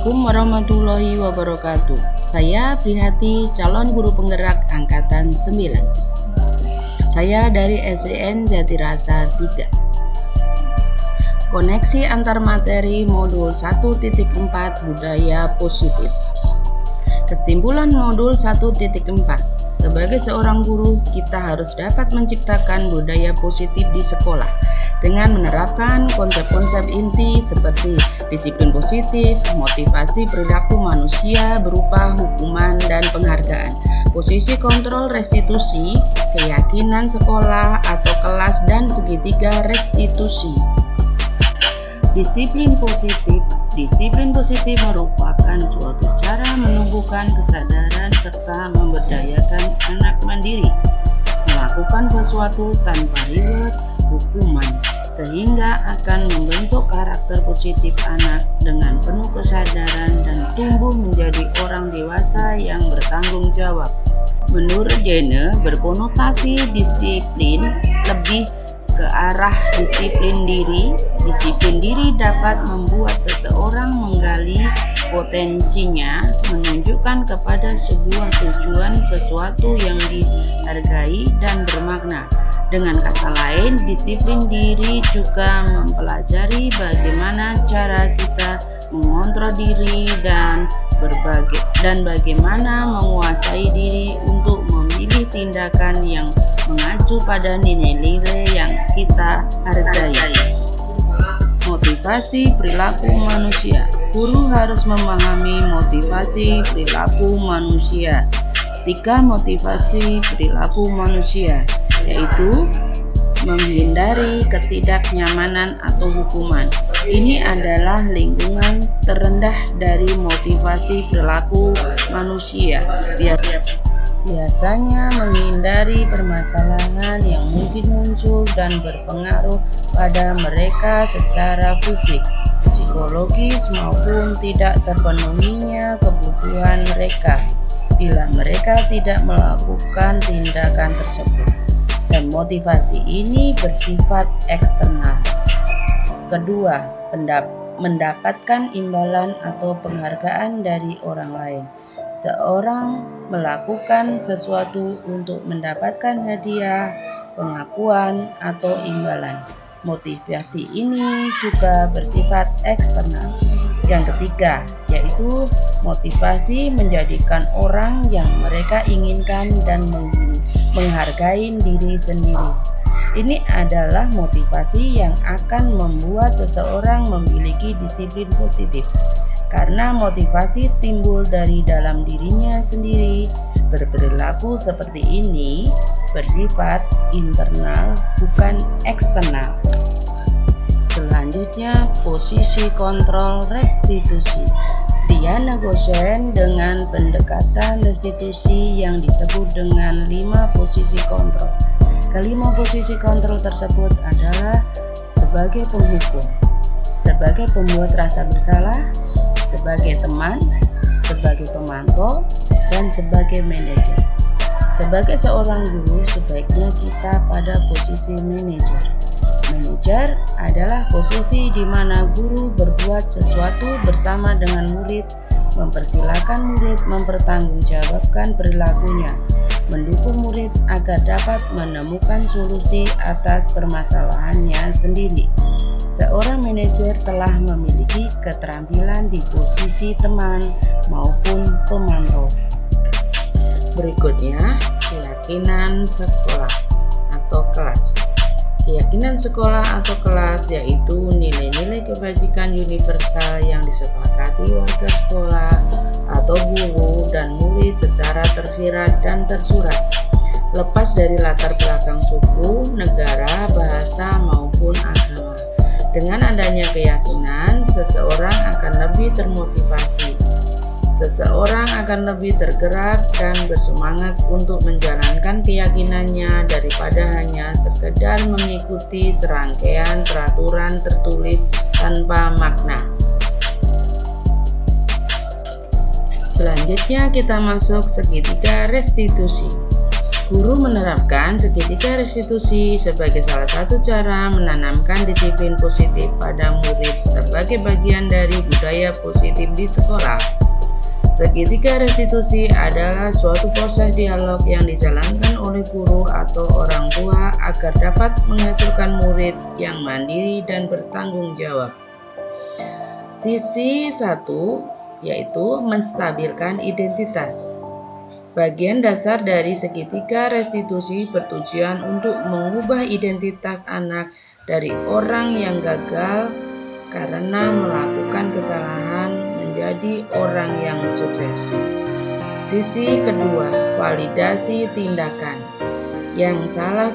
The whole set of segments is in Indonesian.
Assalamualaikum warahmatullahi wabarakatuh. Saya Prihati, calon guru penggerak angkatan 9. Saya dari SDN Jatirasa 3. Koneksi antar materi modul 1.4 budaya positif. Kesimpulan modul 1.4. Sebagai seorang guru, kita harus dapat menciptakan budaya positif di sekolah dengan menerapkan konsep-konsep inti seperti disiplin positif, motivasi perilaku manusia berupa hukuman dan penghargaan, posisi kontrol restitusi, keyakinan sekolah atau kelas, dan segitiga restitusi. Disiplin positif merupakan suatu cara menumbuhkan kesadaran serta memberdayakan anak mandiri, melakukan sesuatu tanpa reward hukuman, sehingga akan membentuk karakter positif anak dengan penuh kesadaran dan tumbuh menjadi orang dewasa yang bertanggung jawab. Menurut Jene, berkonotasi disiplin lebih ke arah disiplin diri. Disiplin diri dapat membuat seseorang menggali potensinya, menunjukkan kepada sebuah tujuan sesuatu yang dihargai dan bermakna. Dengan kata lain, disiplin diri juga mempelajari bagaimana cara kita mengontrol diri dan bagaimana menguasai diri untuk memilih tindakan yang mengacu pada nilai-nilai yang kita hargai. Motivasi perilaku manusia. Guru harus memahami motivasi perilaku manusia. 3 motivasi perilaku manusia, yaitu menghindari ketidaknyamanan atau hukuman. Ini adalah lingkungan terendah dari motivasi perilaku manusia. Biasanya menghindari permasalahan yang mungkin muncul dan berpengaruh pada mereka secara fisik, psikologis, maupun tidak terpenuhinya kebutuhan mereka bila mereka tidak melakukan tindakan tersebut. Dan motivasi ini bersifat eksternal. Kedua, mendapatkan imbalan atau penghargaan dari orang lain. Seorang melakukan sesuatu untuk mendapatkan hadiah, pengakuan, atau imbalan. Motivasi ini juga bersifat eksternal. Yang ketiga, yaitu motivasi menjadikan orang yang mereka inginkan dan menghargai diri sendiri. Ini adalah motivasi yang akan membuat seseorang memiliki disiplin positif. Karena motivasi timbul dari dalam dirinya sendiri, berperilaku seperti ini bersifat internal, bukan eksternal. Selanjutnya, posisi kontrol restitusi. Diana Gosen dengan pendekatan restitusi yang disebut dengan 5 posisi kontrol. Kelima posisi kontrol tersebut adalah sebagai penghukum, sebagai pembuat rasa bersalah, sebagai teman, sebagai pemantau, dan sebagai manajer. Sebagai seorang guru, sebaiknya kita pada posisi manajer. Manajer adalah posisi di mana guru berbuat sesuatu bersama dengan murid, mempersilahkan murid mempertanggungjawabkan perilakunya, mendukung murid agar dapat menemukan solusi atas permasalahannya sendiri. Seorang manajer telah memiliki keterampilan di posisi teman maupun pemantau. Berikutnya, keyakinan sekolah atau kelas. Keyakinan sekolah atau kelas yaitu nilai-nilai kebajikan universal yang disepakati warga sekolah atau guru dan murid secara tersirat dan tersurat, lepas dari latar belakang suku, negara, bahasa, maupun agama. Dengan adanya keyakinan, seseorang akan lebih termotivasi. Seseorang akan lebih tergerak dan bersemangat untuk menjalankan keyakinannya daripada hanya sekedar mengikuti serangkaian peraturan tertulis tanpa makna. Selanjutnya kita masuk segitiga restitusi. Guru menerapkan segitiga restitusi sebagai salah satu cara menanamkan disiplin positif pada murid sebagai bagian dari budaya positif di sekolah. Segitiga restitusi adalah suatu proses dialog yang dijalankan oleh guru atau orang tua agar dapat menghasilkan murid yang mandiri dan bertanggung jawab. Sisi 1 yaitu menstabilkan identitas. Bagian dasar dari segitiga restitusi bertujuan untuk mengubah identitas anak dari orang yang gagal karena melakukan kesalahan menjadi orang yang sukses. Sisi kedua, validasi tindakan yang salah.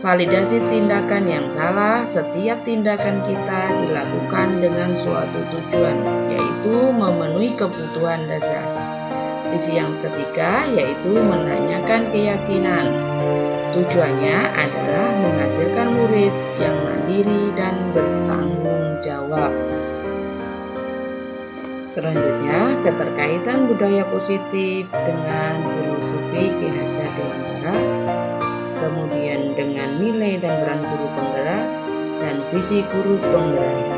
Validasi tindakan yang salah. Setiap tindakan kita dilakukan dengan suatu tujuan, yaitu memenuhi kebutuhan dasar. Sisi yang ketiga yaitu menanyakan keyakinan. Tujuannya adalah menghasilkan murid yang mandiri dan bertanggung jawab. Selanjutnya, keterkaitan budaya positif dengan filosofi Ki Hajar Dewantara, kemudian dengan nilai dan peran guru penggerak, dan visi guru penggerak.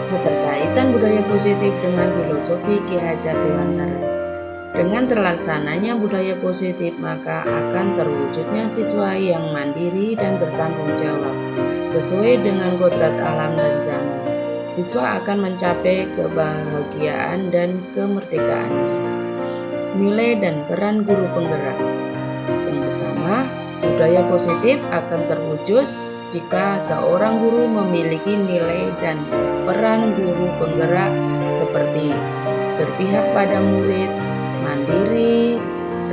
Keterkaitan budaya positif dengan filosofi Ki Hajar Dewantara. Dengan terlaksananya budaya positif, maka akan terwujudnya siswa yang mandiri dan bertanggung jawab sesuai dengan kodrat alam dan zaman. Siswa akan mencapai kebahagiaan dan kemerdekaannya. Nilai dan peran guru penggerak. Yang pertama, budaya positif akan terwujud jika seorang guru memiliki nilai dan peran guru penggerak seperti berpihak pada murid, mandiri,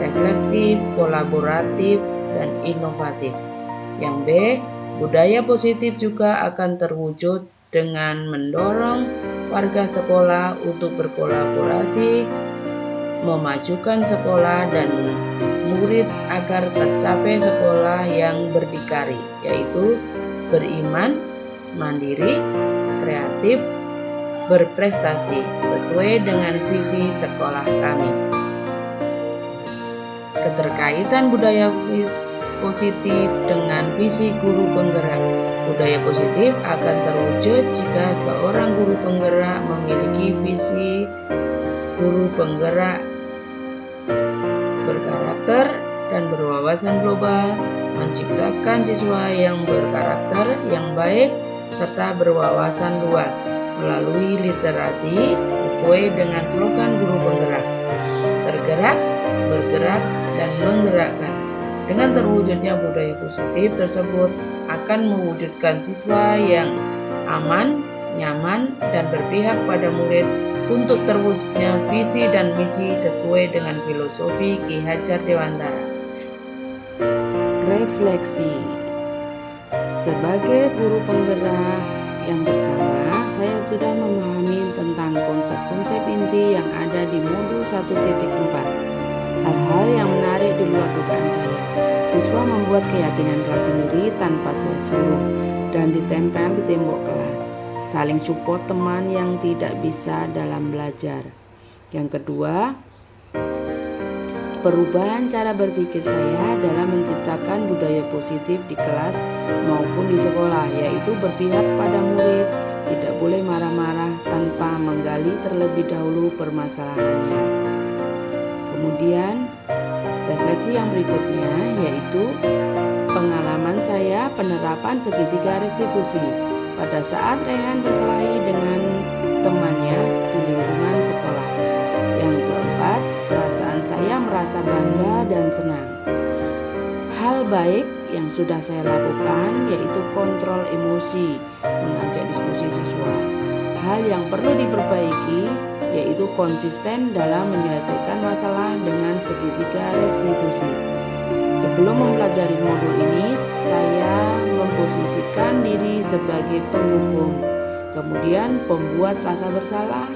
reflektif, kolaboratif, dan inovatif. Yang B, budaya positif juga akan terwujud dengan mendorong warga sekolah untuk berkolaborasi, memajukan sekolah dan murid agar tercapai sekolah yang berdikari, yaitu beriman, mandiri, kreatif, berprestasi sesuai dengan visi sekolah kami. Keterkaitan budaya positif dengan visi guru penggerak. Budaya positif akan terwujud jika seorang guru penggerak memiliki visi guru penggerak berkarakter dan berwawasan global, menciptakan siswa yang berkarakter yang baik serta berwawasan luas melalui literasi sesuai dengan slogan guru penggerak, tergerak, bergerak, dan menggerakkan. Dengan terwujudnya budaya positif tersebut akan mewujudkan siswa yang aman, nyaman, dan berpihak pada murid untuk terwujudnya visi dan misi sesuai dengan filosofi Ki Hajar Dewantara. Refleksi. Sebagai guru penggerak yang pertama, saya sudah memahami tentang konsep-konsep inti yang ada di modul 1.4. Hal-hal yang menarik di luar dugaan saya. Siswa membuat keyakinan kelas sendiri tanpa saya suruh dan ditempel di tembok kelas. Saling support teman yang tidak bisa dalam belajar. Yang kedua, perubahan cara berpikir saya dalam menciptakan budaya positif di kelas maupun di sekolah, yaitu berpihak pada murid, tidak boleh marah-marah tanpa menggali terlebih dahulu permasalahannya. Kemudian, refleksi yang berikutnya yaitu pengalaman saya penerapan segitiga restitusi pada saat Rehan berkelahi dengan temannya di lingkungan sekolah. Yang keempat, perasaan saya merasa bangga dan senang. Hal baik yang sudah saya lakukan yaitu kontrol emosi, mengajak diskusi siswa. Hal yang perlu diperbaiki yaitu konsisten dalam menyelesaikan masalah dengan segitiga restitusi. Sebelum mempelajari modul ini, saya memposisikan diri sebagai penghukum, kemudian pembuat rasa bersalah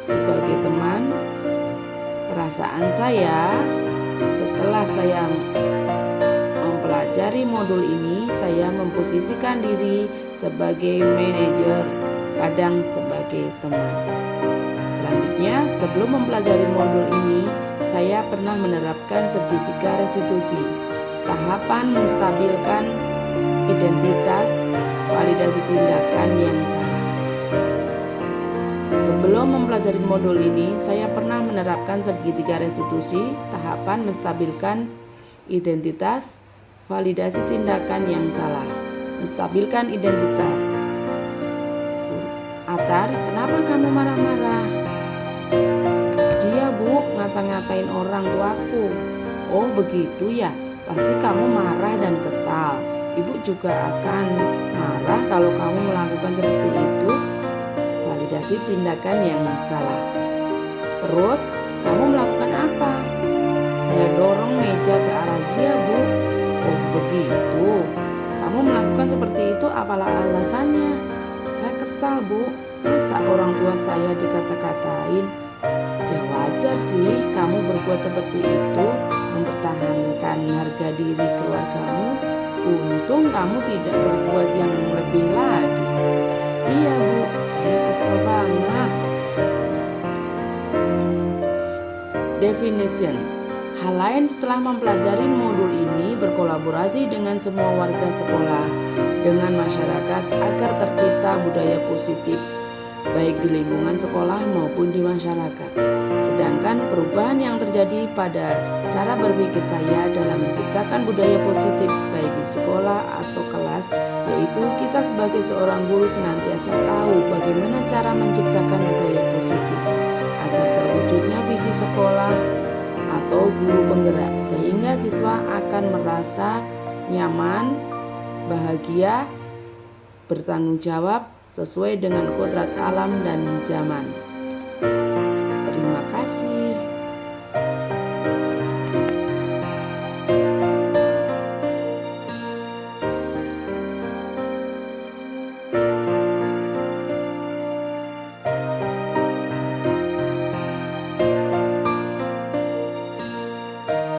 sebagai teman. Perasaan saya setelah saya mempelajari modul ini, saya memposisikan diri sebagai manajer, kadang sebagai teman. Selanjutnya, sebelum mempelajari modul ini, saya pernah menerapkan segitiga restitusi, tahapan menstabilkan identitas, validasi tindakan yang salah. Sebelum mempelajari modul ini, saya pernah menerapkan segitiga restitusi, tahapan menstabilkan identitas, validasi tindakan yang salah. Menstabilkan identitas. Atar, kenapa kamu marah-marah? Dia, Bu, ngata-ngatain orang tuaku. Oh, begitu ya. Pasti kamu marah dan kesal. Ibu juga akan marah kalau kamu melakukan seperti itu. Validasi tindakan yang salah. Terus, kamu melakukan apa? Saya dorong meja ke arah dia, Bu. Oh, begitu. Kamu melakukan seperti itu, apalah alasannya? Saya kesal, Bu. Masa orang tua saya dikata-katain? Ya wajar sih kamu berbuat seperti itu, mempertahankan harga diri keluargamu. Untung kamu tidak berbuat yang lebih lagi. Iya, Bu, saya kesel banget. Definition. Hal lain setelah mempelajari modul ini, berkolaborasi dengan semua warga sekolah, dengan masyarakat agar tercipta budaya positif, baik di lingkungan sekolah maupun di masyarakat. Sedangkan perubahan yang terjadi pada cara berpikir saya dalam menciptakan budaya positif baik di sekolah atau kelas, yaitu kita sebagai seorang guru senantiasa tahu bagaimana cara menciptakan budaya positif agar terwujudnya visi sekolah atau guru penggerak, sehingga siswa akan merasa nyaman, bahagia, bertanggung jawab sesuai dengan kodrat alam dan zaman. Terima kasih.